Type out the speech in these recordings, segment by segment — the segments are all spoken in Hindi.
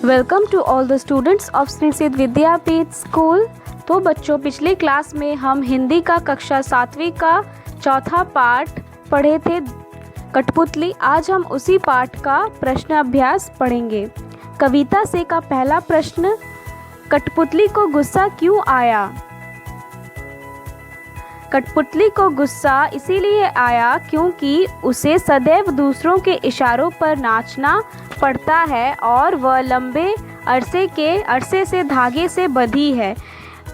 Welcome to all the students of Shri Siddh Vidyapeeth school. तो बच्चों, पिछले क्लास में हम हिंदी का कक्षा 7वीं का चौथा पाठ पढ़े थे, कठपुतली। आज हम उसी पाठ का प्रश्न अभ्यास पढ़ेंगे। कविता से का पहला प्रश्न, कठपुतली को गुस्सा क्यों आया? कठपुतली को गुस्सा इसीलिए आया क्योंकि उसे सदैव दूसरों के इशारों पर नाचना पड़ता है और वह लंबे अरसे से धागे से बंधी है।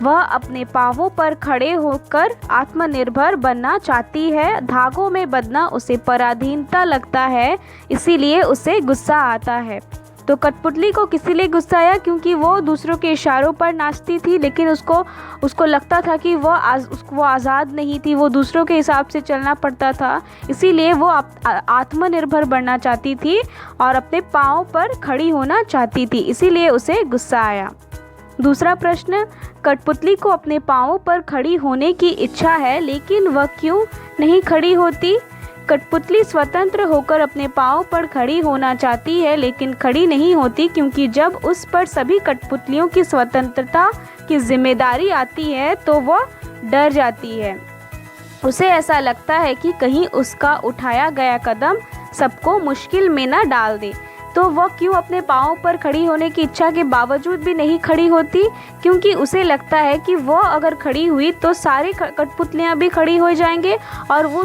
वह अपने पांवों पर खड़े होकर आत्मनिर्भर बनना चाहती है। धागों में बंधना उसे पराधीनता लगता है, इसीलिए उसे गुस्सा आता है। तो कठपुतली को किस लिए गुस्सा आया? क्योंकि वो दूसरों के इशारों पर नाचती थी, लेकिन उसको लगता था कि वो आज़ाद नहीं थी, वो दूसरों के हिसाब से चलना पड़ता था। इसीलिए वो आत्मनिर्भर बनना चाहती थी और अपने पाँव पर खड़ी होना चाहती थी, इसीलिए उसे गुस्सा आया। दूसरा प्रश्न, कठपुतली को अपने पाँवों पर खड़ी होने की इच्छा है, लेकिन वह क्यों नहीं खड़ी होती? कठपुतली स्वतंत्र होकर अपने पाँव पर खड़ी होना चाहती है, लेकिन खड़ी नहीं होती क्योंकि जब उस पर सभी कठपुतलियों की स्वतंत्रता की जिम्मेदारी आती है तो वह डर जाती है। उसे ऐसा लगता है कि कहीं उसका उठाया गया कदम सबको मुश्किल में न डाल दे। तो वह क्यों अपने पाँव पर खड़ी होने की इच्छा के बावजूद भी नहीं खड़ी होती? क्योंकि उसे लगता है कि वह अगर खड़ी हुई तो सारी कठपुतलियाँ भी खड़ी हो जाएंगे और वो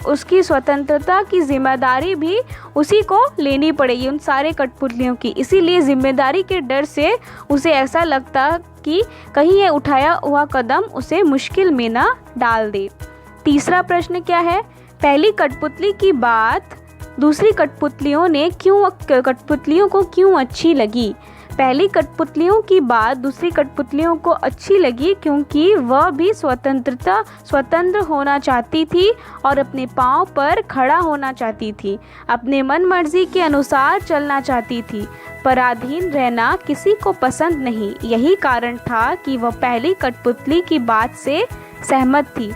उसकी स्वतंत्रता की जिम्मेदारी भी उसी को लेनी पड़ेगी, उन सारे कठपुतलियों की। इसीलिए जिम्मेदारी के डर से उसे ऐसा लगता कि कहीं ये उठाया हुआ कदम उसे मुश्किल में ना डाल दे। तीसरा प्रश्न क्या है? पहली कठपुतली की बात दूसरी कठपुतलियों को क्यों अच्छी लगी? पहली कठपुतलियों की बात दूसरी कठपुतलियों को अच्छी लगी क्योंकि वह भी स्वतंत्र होना चाहती थी और अपने पाँव पर खड़ा होना चाहती थी, अपने मन मर्जी के अनुसार चलना चाहती थी। पराधीन रहना किसी को पसंद नहीं। यही कारण था कि वह पहली कठपुतली की बात से सहमत थी।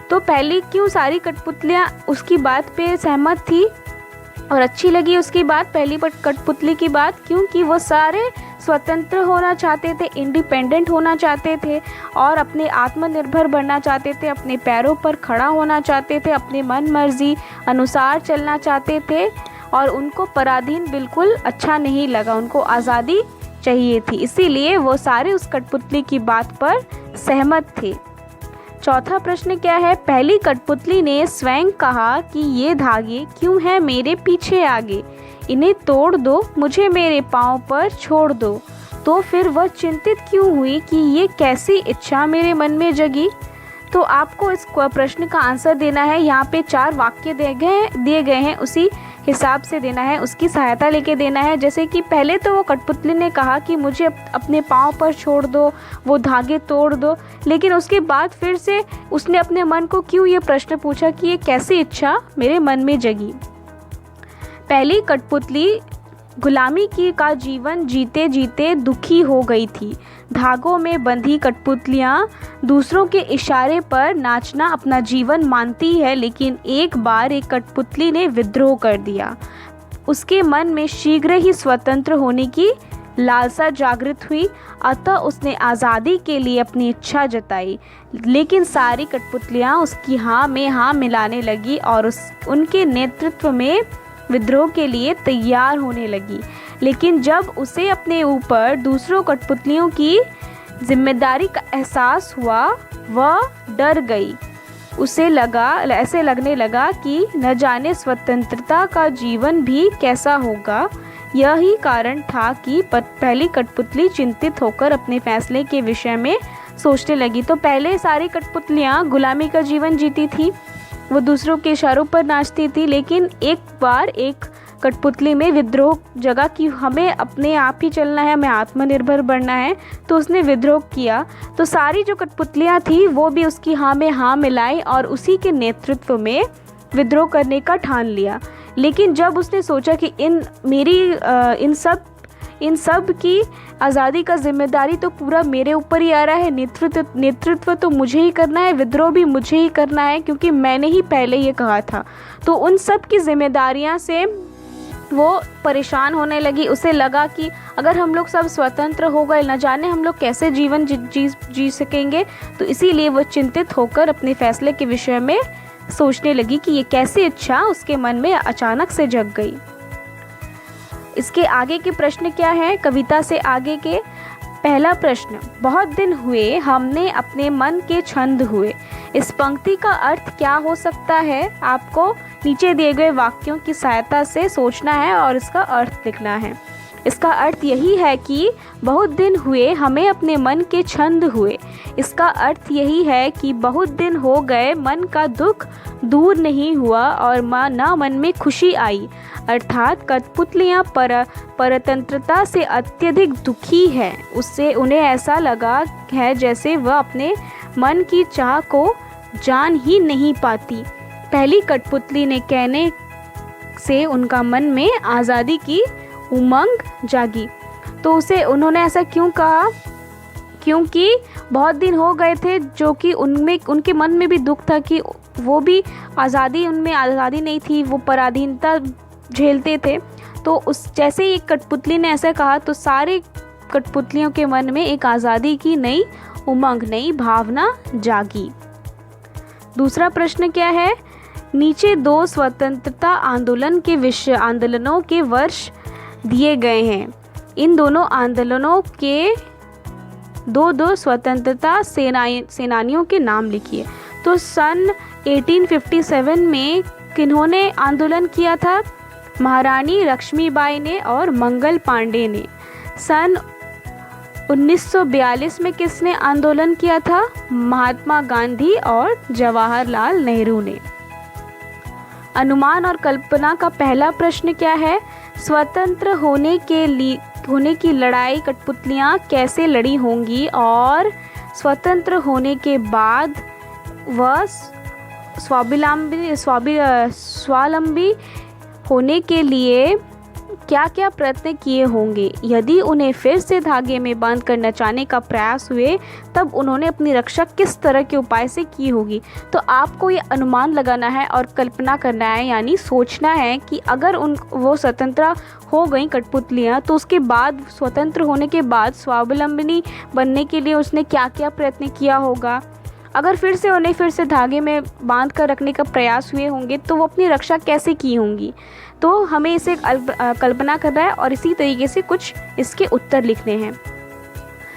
तो पहले क्यों सारी कठपुतलियाँ उसकी बात पे सहमत थी और अच्छी लगी उसकी बात, पहली कठपुतली की बात? क्योंकि वो सारे स्वतंत्र होना चाहते थे, इंडिपेंडेंट होना चाहते थे और अपने आत्मनिर्भर बनना चाहते थे, अपने पैरों पर खड़ा होना चाहते थे, अपने मन मर्जी अनुसार चलना चाहते थे और उनको पराधीन बिल्कुल अच्छा नहीं लगा, उनको आज़ादी चाहिए थी। इसीलिए वो सारे उस कठपुतली की बात पर सहमत थे। चौथा प्रश्न क्या है? पहली कठपुतली ने स्वयं कहा कि ये धागे क्यों हैं मेरे पीछे आगे, इन्हें तोड़ दो, मुझे मेरे पाँव पर छोड़ दो। तो फिर वह चिंतित क्यों हुई कि ये कैसी इच्छा मेरे मन में जगी? तो आपको इस प्रश्न का आंसर देना है। यहाँ पे 4 वाक्य दिए गए हैं, उसी हिसाब से देना है, उसकी सहायता लेके देना है। जैसे कि पहले तो वो कठपुतली ने कहा कि मुझे अपने पाँव पर छोड़ दो, वो धागे तोड़ दो, लेकिन उसके बाद फिर से उसने अपने मन को क्यों ये प्रश्न पूछा कि ये कैसी इच्छा मेरे मन में जगी? पहली कठपुतली गुलामी का जीवन जीते जीते दुखी हो गई थी। धागों में बंधी कठपुतलियाँ दूसरों के इशारे पर नाचना अपना जीवन मानती है, लेकिन एक बार एक कठपुतली ने विद्रोह कर दिया। उसके मन में शीघ्र ही स्वतंत्र होने की लालसा जागृत हुई, अतः उसने आज़ादी के लिए अपनी इच्छा जताई। लेकिन सारी कठपुतलियाँ उसकी हाँ में हाँ मिलाने लगी और उनके नेतृत्व में विद्रोह के लिए तैयार होने लगी। लेकिन जब उसे अपने ऊपर दूसरों कठपुतलियों की जिम्मेदारी का एहसास हुआ, वह डर गई। उसे ऐसे लगने लगा कि न जाने स्वतंत्रता का जीवन भी कैसा होगा। यही कारण था कि पहली कठपुतली चिंतित होकर अपने फैसले के विषय में सोचने लगी। तो पहले सारी कठपुतलियाँ गुलामी का जीवन जीती थी, वो दूसरों के इशारों पर नाचती थी, लेकिन एक बार एक कठपुतली में विद्रोह जगा कि हमें अपने आप ही चलना है, हमें आत्मनिर्भर बनना है, तो उसने विद्रोह किया। तो सारी जो कठपुतलियाँ थी वो भी उसकी हाँ में हाँ मिलाई और उसी के नेतृत्व में विद्रोह करने का ठान लिया। लेकिन जब उसने सोचा कि इन सब की आज़ादी का जिम्मेदारी तो पूरा मेरे ऊपर ही आ रहा है, नेतृत्व तो मुझे ही करना है, विद्रोह भी मुझे ही करना है क्योंकि मैंने ही पहले ये कहा था। तो उन सब की जिम्मेदारियां से वो परेशान होने लगी। उसे लगा कि अगर हम लोग सब स्वतंत्र हो गए, न जाने हम लोग कैसे जीवन जी सकेंगे। तो इसीलिए वो चिंतित होकर अपने फैसले के विषय में सोचने लगी कि ये कैसी इच्छा उसके मन में अचानक से जग गई। इसके आगे के प्रश्न क्या है, कविता से आगे के। पहला प्रश्न, बहुत दिन हुए हमने अपने मन के छंद हुए। इस पंक्ति का अर्थ क्या हो सकता है? आपको नीचे दिए गए वाक्यों की सहायता से सोचना है और इसका अर्थ लिखना है। इसका अर्थ यही है कि बहुत दिन हुए हमें अपने मन के छंद हुए। इसका अर्थ यही है कि बहुत दिन हो गए मन का दुख दूर नहीं हुआ और ना मन में खुशी आई। अर्थात कठपुतलियाँ परतंत्रता से अत्यधिक दुखी है। उससे उन्हें ऐसा लगा है जैसे वह अपने मन की चाह को जान ही नहीं पाती। पहली कठपुतली ने कहने से उनका मन में आज़ादी की उमंग जागी। तो उन्होंने ऐसा क्यों कहा? क्योंकि बहुत दिन हो गए थे, जो कि उनके मन में भी दुख था कि वो भी उनमें आज़ादी नहीं थी, वो पराधीनता झेलते थे। तो जैसे ही एक कठपुतली ने ऐसा कहा तो सारे कठपुतलियों के मन में एक आज़ादी की नई उमंग, नई भावना जागी। दूसरा प्रश्न क्या है, नीचे 2 स्वतंत्रता आंदोलनों के वर्ष दिए गए हैं। इन दोनों आंदोलनों के दो स्वतंत्रता सेनानियों के नाम लिखिए। तो सन 1857 में किन्होंने आंदोलन किया था? महारानी लक्ष्मीबाई ने और मंगल पांडे ने। सन 1942 में किसने आंदोलन किया था? महात्मा गांधी और जवाहरलाल नेहरू ने। अनुमान और कल्पना का पहला प्रश्न क्या है, स्वतंत्र होने की लड़ाई कठपुतलियाँ कैसे लड़ी होंगी और स्वतंत्र होने के बाद वह स्वावलंबी होने के लिए क्या क्या प्रयत्न किए होंगे। यदि उन्हें फिर से धागे में बांध कर नचाने का प्रयास हुए तब उन्होंने अपनी रक्षा किस तरह के उपाय से की होगी। तो आपको ये अनुमान लगाना है और कल्पना करना है, यानी सोचना है कि अगर वो स्वतंत्र हो गई कठपुतलियाँ तो उसके बाद, स्वतंत्र होने के बाद स्वावलंबनी बनने के लिए उसने क्या क्या प्रयत्न किया होगा। अगर उन्हें फिर से धागे में बांध कर रखने का प्रयास हुए होंगे तो वो अपनी रक्षा कैसे की होंगी। तो हमें इसे कल्पना करना है और इसी तरीके से कुछ इसके उत्तर लिखने हैं।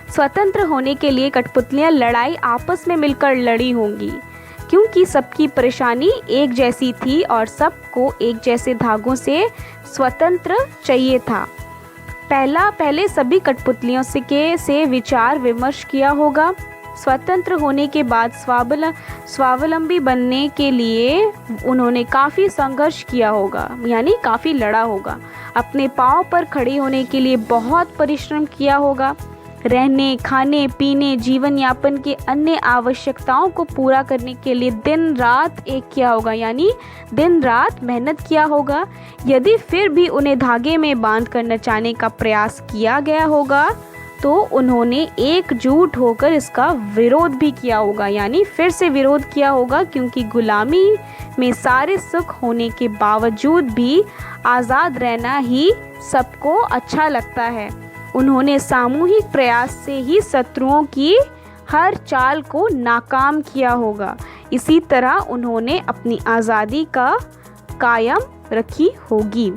स्वतंत्र होने के लिए कठपुतलियाँ लड़ाई आपस में मिलकर लड़ी होंगी, क्योंकि सबकी परेशानी एक जैसी थी और सबको एक जैसे धागों से स्वतंत्र चाहिए था। पहले सभी कठपुतलियों से विचार विमर्श किया होगा। स्वतंत्र होने के बाद स्वावलंबी बनने के लिए उन्होंने काफ़ी संघर्ष किया होगा, यानी काफ़ी लड़ा होगा। अपने पाँव पर खड़े होने के लिए बहुत परिश्रम किया होगा। रहने, खाने, पीने, जीवन यापन के अन्य आवश्यकताओं को पूरा करने के लिए दिन रात एक किया होगा, यानी दिन रात मेहनत किया होगा। यदि फिर भी उन्हें धागे में बांध कर नचाने का प्रयास किया गया होगा तो उन्होंने एकजुट होकर इसका विरोध भी किया होगा, यानी फिर से विरोध किया होगा, क्योंकि गुलामी में सारे सुख होने के बावजूद भी आज़ाद रहना ही सबको अच्छा लगता है। उन्होंने सामूहिक प्रयास से ही शत्रुओं की हर चाल को नाकाम किया होगा। इसी तरह उन्होंने अपनी आज़ादी का कायम रखी होगी।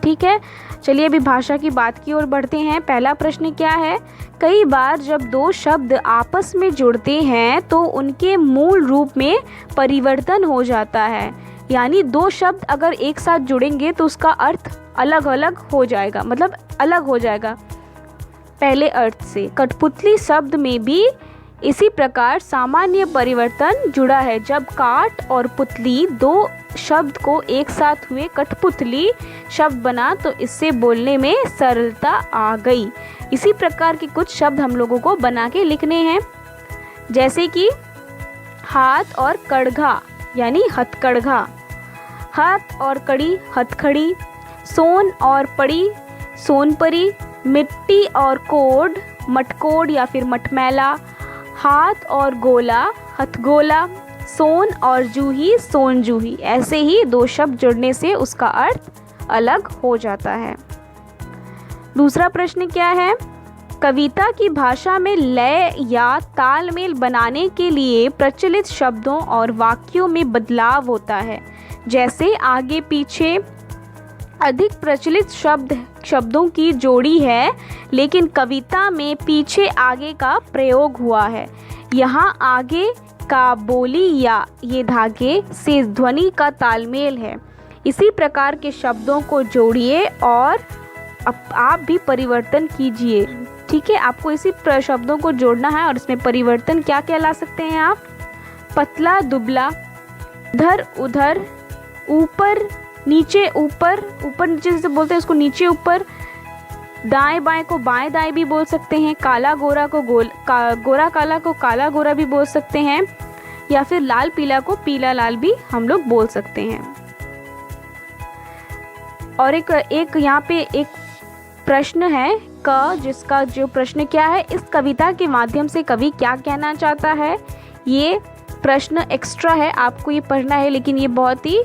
ठीक है, चलिए अभी भाषा की बात की ओर बढ़ते हैं। पहला प्रश्न क्या है, कई बार जब 2 शब्द आपस में जुड़ते हैं तो उनके मूल रूप में परिवर्तन हो जाता है। यानी 2 शब्द अगर एक साथ जुड़ेंगे तो उसका अर्थ अलग अलग हो जाएगा, मतलब अलग हो जाएगा पहले अर्थ से। कठपुतली शब्द में भी इसी प्रकार सामान्य परिवर्तन जुड़ा है। जब काठ और पुतली 2 शब्द को एक साथ हुए कठपुतली शब्द बना तो इससे बोलने में सरलता आ गई। इसी प्रकार के कुछ शब्द हम लोगों को बना के लिखने हैं, जैसे कि हाथ और कड़घा यानी हथकड़घा, हाथ और कड़ी हथकड़ी, सोन और पड़ी सोनपरी, मिट्टी और कोड मटकोड या फिर मटमैला, हाथ और गोला हथगोला, सोन और जूही सोनजूही। ऐसे ही 2 शब्द जुड़ने से उसका अर्थ अलग हो जाता है। दूसरा प्रश्न क्या है? कविता की भाषा में लय या तालमेल बनाने के लिए प्रचलित शब्दों और वाक्यों में बदलाव होता है। जैसे आगे पीछे अधिक प्रचलित शब्दों की जोड़ी है, लेकिन कविता में पीछे आगे का प्रयोग हुआ है। यहाँ आगे का बोली या ये धागे से ध्वनि का तालमेल है। इसी प्रकार के शब्दों को जोड़िए और आप भी परिवर्तन कीजिए। ठीक है, आपको इसी शब्दों को जोड़ना है और इसमें परिवर्तन क्या क्या ला सकते हैं आप? पतला दुबला, इधर उधर, ऊपर नीचे, ऊपर ऊपर नीचे जैसे बोलते हैं उसको नीचे ऊपर, दाएं बाएं को बाएं दाएं भी बोल सकते हैं, काला गोरा को गोरा काला को काला गोरा भी बोल सकते हैं, या फिर लाल पीला को पीला लाल भी हम लोग बोल सकते हैं। और एक यहाँ पे एक प्रश्न है जिसका जो प्रश्न क्या है? इस कविता के माध्यम से कवि क्या कहना चाहता है? ये प्रश्न एक्स्ट्रा है, आपको ये पढ़ना है, लेकिन ये बहुत ही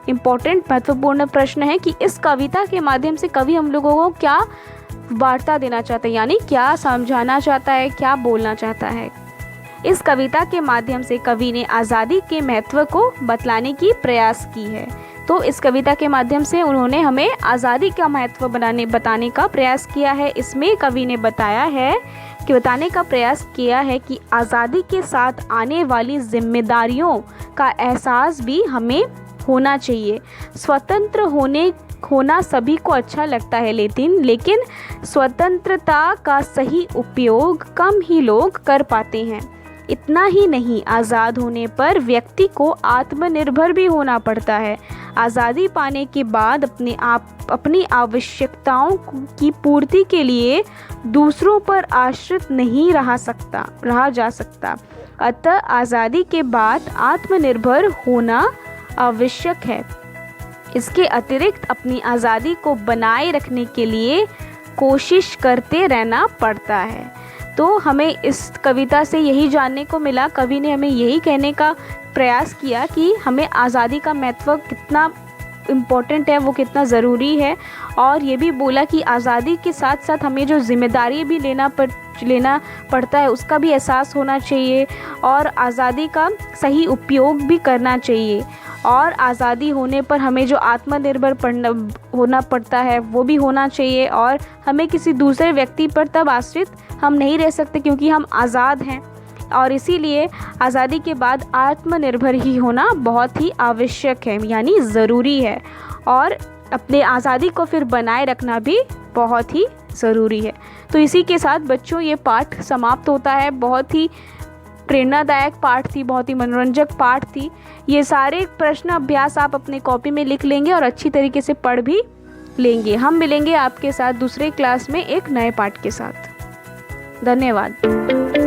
इम्पोर्टेंट महत्वपूर्ण प्रश्न है कि इस कविता के माध्यम से कवि हम लोगों को क्या वार्ता देना चाहता है, यानी क्या समझाना चाहता है, क्या बोलना चाहता है। इस कविता के माध्यम से कवि ने आज़ादी के महत्व को बतलाने की प्रयास की है। तो इस कविता के माध्यम से उन्होंने हमें आज़ादी का महत्व बताने का प्रयास किया है। इसमें कवि ने बताने का प्रयास किया है कि आज़ादी के साथ आने वाली जिम्मेदारियों का एहसास भी हमें होना चाहिए। स्वतंत्र होना सभी को अच्छा लगता है, लेकिन स्वतंत्रता का सही उपयोग कम ही लोग कर पाते हैं। इतना ही नहीं, आज़ाद होने पर व्यक्ति को आत्मनिर्भर भी होना पड़ता है। आज़ादी पाने के बाद अपनी आवश्यकताओं की पूर्ति के लिए दूसरों पर आश्रित नहीं रहा जा सकता। अतः आज़ादी के बाद आत्मनिर्भर होना आवश्यक है। इसके अतिरिक्त अपनी आज़ादी को बनाए रखने के लिए कोशिश करते रहना पड़ता है। तो हमें इस कविता से यही जानने को मिला, कवि ने हमें यही कहने का प्रयास किया कि हमें आज़ादी का महत्व कितना इम्पोर्टेंट है, वो कितना ज़रूरी है, और ये भी बोला कि आज़ादी के साथ साथ हमें जो जिम्मेदारी भी लेना पड़ता है उसका भी एहसास होना चाहिए, और आज़ादी का सही उपयोग भी करना चाहिए। और आज़ादी होने पर हमें जो आत्मनिर्भर होना पड़ता है वो भी होना चाहिए, और हमें किसी दूसरे व्यक्ति पर तब आश्रित हम नहीं रह सकते क्योंकि हम आज़ाद हैं। और इसीलिए आज़ादी के बाद आत्मनिर्भर ही होना बहुत ही आवश्यक है, यानी ज़रूरी है, और अपने आज़ादी को फिर बनाए रखना भी बहुत ही ज़रूरी है। तो इसी के साथ बच्चों ये पाठ समाप्त होता है। बहुत ही प्रेरणादायक पाठ थी, बहुत ही मनोरंजक पाठ थी। ये सारे प्रश्न अभ्यास आप अपने कॉपी में लिख लेंगे और अच्छी तरीके से पढ़ भी लेंगे। हम मिलेंगे आपके साथ दूसरे क्लास में एक नए पाठ के साथ। धन्यवाद।